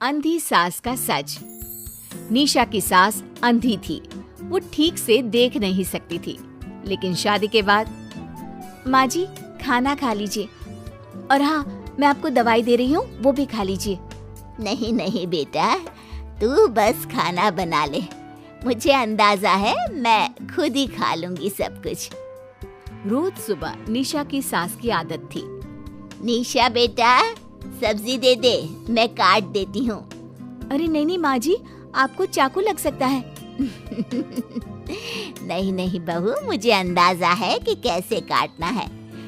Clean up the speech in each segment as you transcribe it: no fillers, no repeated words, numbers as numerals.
अंधी सास का सच। निशा की सास अंधी थी। वो ठीक से देख नहीं सकती थी, लेकिन शादी के बाद, माँ जी खाना खा लीजिए, और हाँ मैं आपको दवाई दे रही हूँ, वो भी खा लीजिए। नहीं नहीं बेटा, तू बस खाना बना ले, मुझे अंदाजा है मैं खुद ही खा लूंगी सब कुछ। रोज सुबह निशा की सास की आदत थी। निशा बेटा, सब्जी दे दे, मैं काट देती हूँ। अरे नहीं नहीं माँ जी, आपको चाकू लग सकता है। नहीं नहीं बहू, मुझे अंदाजा है कि कैसे काटना है,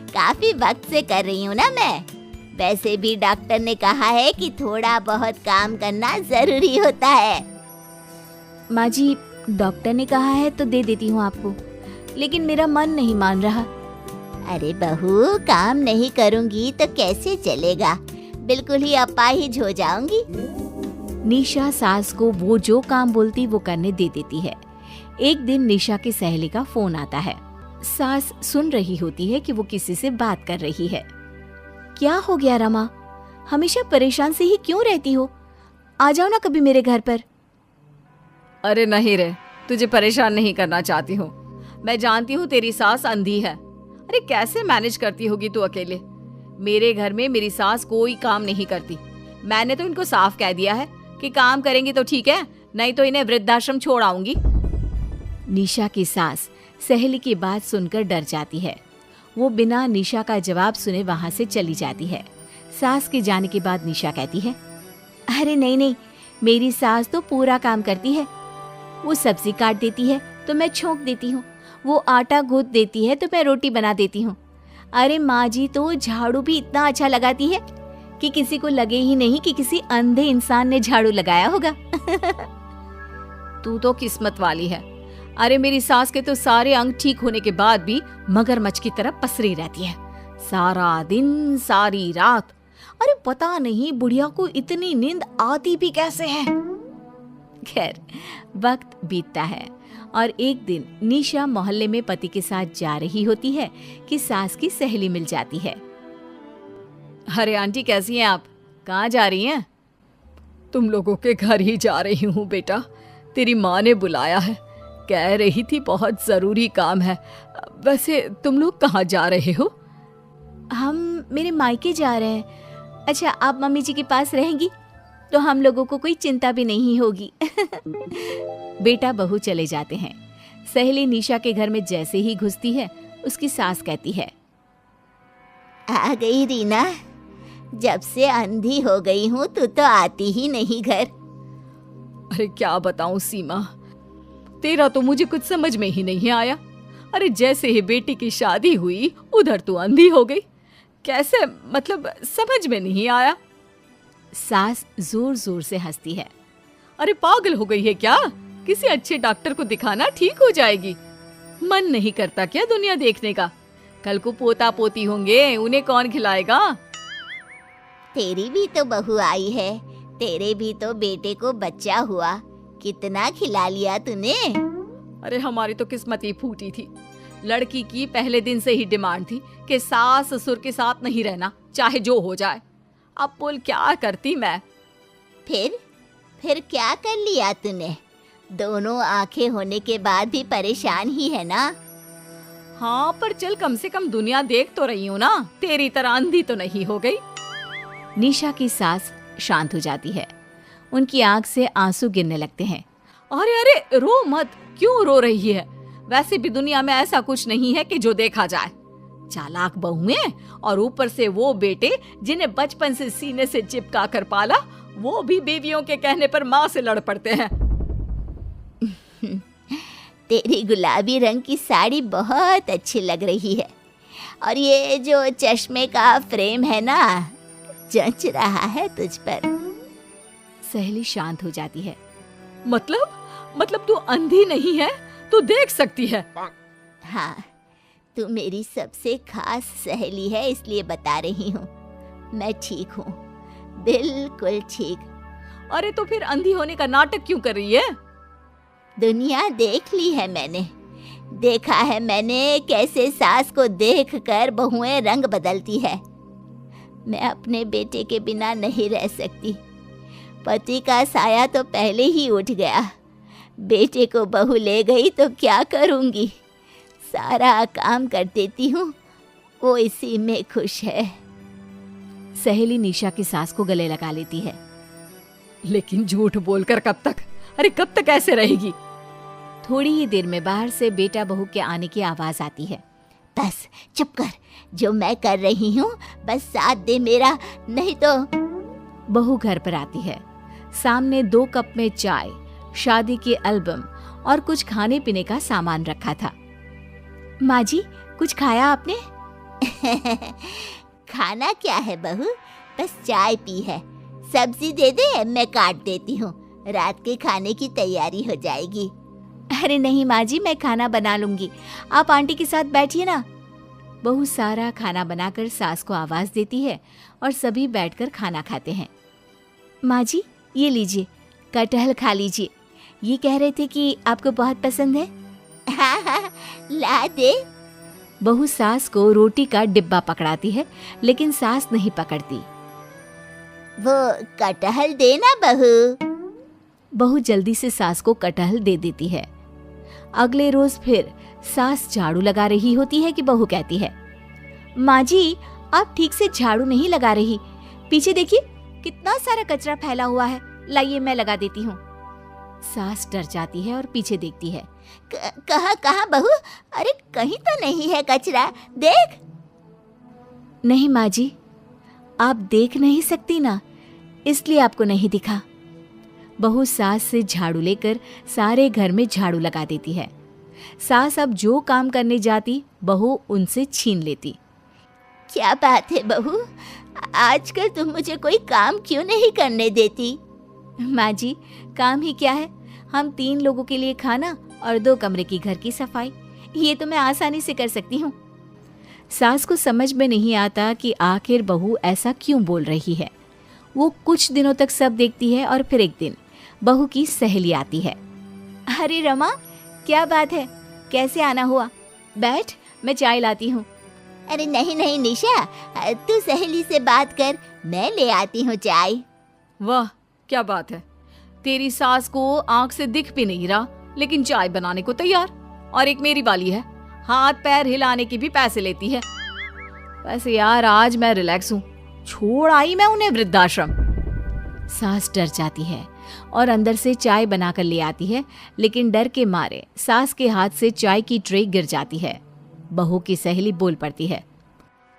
काफी वक्त से कर रही हूँ ना मैं। वैसे भी डॉक्टर ने कहा है कि थोड़ा बहुत काम करना जरूरी होता है। माँ जी, डॉक्टर ने कहा है तो दे देती हूँ आपको, लेकिन मेरा मन नहीं मान रहा। अरे बहू, काम नहीं करूँगी तो कैसे चलेगा, बिल्कुल ही अपाहिज हो जाऊंगी। निशा सास को वो जो काम बोलती वो करने दे देती है। एक दिन निशा की सहेली का फोन आता है। सास सुन रही होती है कि वो किसी से बात कर रही है। क्या हो गया रमा, हमेशा परेशान से ही क्यों रहती हो? आ जाओ ना कभी मेरे घर पर। अरे नहीं रे, तुझे परेशान नहीं करना चाहती हूँ। मैं जानती हूँ तेरी सास अंधी है। अरे कैसे मैनेज करती होगी तू अकेले? मेरे घर में मेरी सास कोई काम नहीं करती। मैंने तो इनको साफ कह दिया है कि काम करेंगी तो ठीक है, नहीं तो इन्हें वृद्धाश्रम छोड़ आऊंगी। निशा की सास सहेली की बात सुनकर डर जाती है। वो बिना निशा का जवाब सुने वहां से चली जाती है। सास के जाने के बाद निशा कहती है, अरे नहीं नहीं, मेरी सास तो पूरा काम करती है। वो सब्जी काट देती है तो मैं छोंक देती हूँ, वो आटा गूंथ देती है तो मैं रोटी बना देती हूँ। अरे माँ जी तो झाड़ू भी इतना अच्छा लगाती है कि किसी को लगे ही नहीं कि किसी अंधे इंसान ने झाड़ू लगाया होगा। तू तो किस्मत वाली है। अरे मेरी सास के तो सारे अंग ठीक होने के बाद भी मगरमच्छ की तरह पसरी रहती है, सारा दिन सारी रात। अरे पता नहीं बुढ़िया को इतनी नींद आती भी कैसे है। खैर, वक्त बीतता है और एक दिन निशा मोहल्ले में पति के साथ जा रही होती है कि सास की सहेली मिल जाती है। अरे आंटी कैसी हैं आप? कहाँ जा रही हैं? तुम लोगों के घर ही जा रही हूँ बेटा, तेरी माँ ने बुलाया है, कह रही थी बहुत जरूरी काम है। वैसे तुम लोग कहाँ जा रहे हो? हम मेरे मायके जा रहे हैं। अच्छा, आप मम्मी जी के पास रहेंगी तो हम लोगों को कोई चिंता भी नहीं होगी। बेटा बहू चले जाते हैं। सहेली निशा के घर में जैसे ही घुसती है, उसकी सास कहती है, आ गई रीना, जब से अंधी हो गई हूँ तू तो आती ही नहीं घर। अरे क्या बताऊं सीमा, तेरा तो मुझे कुछ समझ में ही नहीं आया। अरे जैसे ही बेटी की शादी हुई उधर तू अंधी हो गई, कैसे? मतलब समझ में नहीं आया। सास जोर जोर से हंसती है। अरे पागल हो गई है क्या? किसी अच्छे डॉक्टर को दिखाना, ठीक हो जाएगी। मन नहीं करता क्या दुनिया देखने का? कल को पोता पोती होंगे, उन्हें कौन खिलाएगा? तेरी भी तो बहू आई है, तेरे भी तो बेटे को बच्चा हुआ, कितना खिला लिया तूने। अरे हमारी तो किस्मत ही फूटी थी। लड़की की पहले दिन से ही डिमांड थी कि सास ससुर के साथ नहीं रहना, चाहे जो हो जाए। अब बोल क्या करती मैं? फिर क्या कर लिया तूने? दोनों आंखें होने के बाद भी परेशान ही है ना? हाँ, पर चल कम से कम दुनिया देख तो रही हूँ ना, तेरी तरह अंधी तो नहीं हो गई। निशा की सास शांत हो जाती है। उनकी आंख से आंसू गिरने लगते हैं। अरे अरे रो मत, क्यों रो रही है? वैसे भी दुनिया में ऐसा कुछ नहीं है कि जो देखा जाए। चालाक बहुएं और ऊपर से वो बेटे जिन्हें बचपन से सीने से चिपका कर पाला, वो भी बीवियों के कहने पर माँ से लड़ पड़ते हैं। तेरी गुलाबी रंग की साड़ी बहुत अच्छी लग रही है, और ये जो चश्मे का फ्रेम है ना, जच रहा है तुझ पर। सहेली शांत हो जाती है। मतलब तू अंधी नहीं है, तू देख सकती है। हाँ, तू मेरी सबसे खास सहेली है, इसलिए बता रही हूँ। मैं ठीक हूँ, बिल्कुल ठीक। अरे तो फिर अंधी होने का नाटक क्यों कर रही है? दुनिया देख ली है मैंने, देखा है मैंने कैसे सास को देखकर बहुएं रंग बदलती है। मैं अपने बेटे के बिना नहीं रह सकती। पति का साया तो पहले ही उठ गया। बेटे को बहू ले गई तो क्या करूँगी? सारा काम कर देती हूँ, वो इसी में खुश है। सहेली निशा की सास को गले लगा लेती है। लेकिन झूठ बोलकर कब तक? अरे कब तक ऐसे रहेगी? थोड़ी ही देर में बाहर से बेटा बहू के आने की आवाज आती है। बस चुप कर, जो मैं कर रही हूँ बस साथ दे मेरा, नहीं तो। बहू घर पर आती है। सामने 2 कप में चाय, शादी के एल्बम और कुछ खाने पीने का सामान रखा था। माँ जी, कुछ खाया आपने? खाना क्या है बहू, बस चाय पी है। सब्जी दे दे, मैं काट देती हूँ, रात के खाने की तैयारी हो जाएगी। अरे नहीं माँ जी, मैं खाना बना लूंगी, आप आंटी के साथ बैठिए ना। बहू सारा खाना बनाकर सास को आवाज देती है और सभी बैठकर खाना खाते हैं। माँ जी, ये लीजिए, कटहल खा लीजिए, ये कह रहे थे कि आपको बहुत पसंद है। हाँ हाँ, ला दे। बहू सास को रोटी का डिब्बा पकड़ाती है, लेकिन सास नहीं पकड़ती। वो कटहल देना बहू। बहू जल्दी से सास को कटहल दे देती है। अगले रोज फिर सास झाड़ू लगा रही होती है कि बहू कहती है, माँ जी, आप ठीक से झाड़ू नहीं लगा रही, पीछे देखिए कितना सारा कचरा फैला हुआ है, लाइए मैं लगा देती हूँ। सास डर जाती है और पीछे देखती है। कहाँ बहू? अरे कहीं तो नहीं है कचरा, देख। नहीं माँ जी, आप देख नहीं सकती ना, इसलिए आपको नहीं दिखा। बहू सास से झाड़ू लेकर सारे घर में झाड़ू लगा देती है। सास अब जो काम करने जाती, बहू उनसे छीन लेती। क्या बात है बहू, आजकल तुम मुझे कोई काम क्यों नहीं करने देती? माँ जी, काम ही क्या है, हम 3 लोगों के लिए खाना और 2 कमरे की घर की सफाई, ये तो मैं आसानी से कर सकती हूँ। सास को समझ में नहीं आता कि आखिर बहू ऐसा क्यों बोल रही है। वो कुछ दिनों तक सब देखती है और फिर एक दिन बहू की सहेली आती है। अरे रमा, क्या बात है, कैसे आना हुआ? बैठ, मैं चाय लाती हूँ। अरे नहीं नहीं निशा, तू सहेली से बात कर, मैं ले आती हूँ चाय। वाह, क्या बात है, तेरी सास को आंख से दिख भी नहीं रहा, लेकिन चाय बनाने को तैयार। और एक मेरी वाली है, हाथ पैर हिलाने के भी पैसे लेती है। वैसे यार आज मैं रिलैक्स हूँ, छोड़ आई मैं उन्हें वृद्धाश्रम। सास डर जाती है और अंदर से चाय बनाकर ले आती है, लेकिन डर के मारे सास के हाथ से चाय की ट्रे गिर जाती है। बहू की सहेली बोल पड़ती है,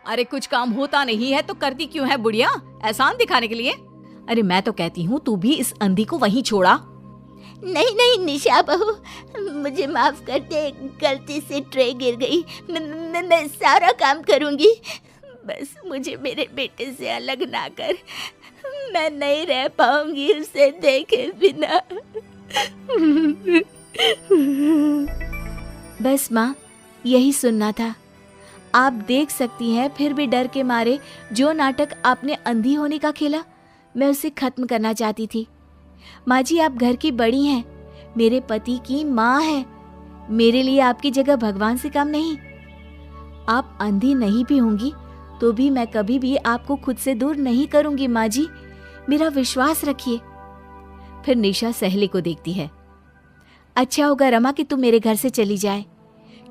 अरे कुछ काम होता नहीं है तो करती क्यों है बुढ़िया, एहसान दिखाने के लिए? अरे मैं तो कहती हूँ तू भी इस अंधी को वहीं छोड़ा। नहीं नहीं निशा बहू, मुझे माफ कर दे, गलती से ट्रे गिर गई, मैं सारा काम करूँगी, बस मुझे मेरे बेटे से अलग ना कर, मैं नहीं रह पाऊंगी उसे देखे बिना। बस माँ, यही सुनना था। आप देख सकती हैं, फिर भी डर के मारे जो नाटक आपने अंधी होने का खेला, मैं उसे खत्म करना चाहती थी। माँ जी, आप घर की बड़ी हैं, मेरे पति की माँ है, मेरे लिए आपकी जगह भगवान से कम नहीं। आप अंधी नहीं भी होंगी तो भी मैं कभी भी आपको खुद से दूर नहीं करूंगी माँ जी, मेरा विश्वास रखिए। फिर निशा सहेली को देखती है। अच्छा होगा रमा कि तू मेरे घर से चली जाए,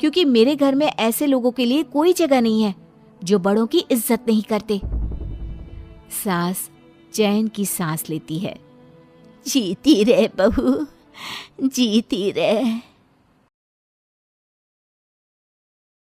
क्योंकि मेरे घर में ऐसे लोगों के लिए कोई जगह नहीं है जो बड़ों की इज्जत नहीं करते। सास चैन की सांस लेती है। जीती रहे बहू, जीती रहे।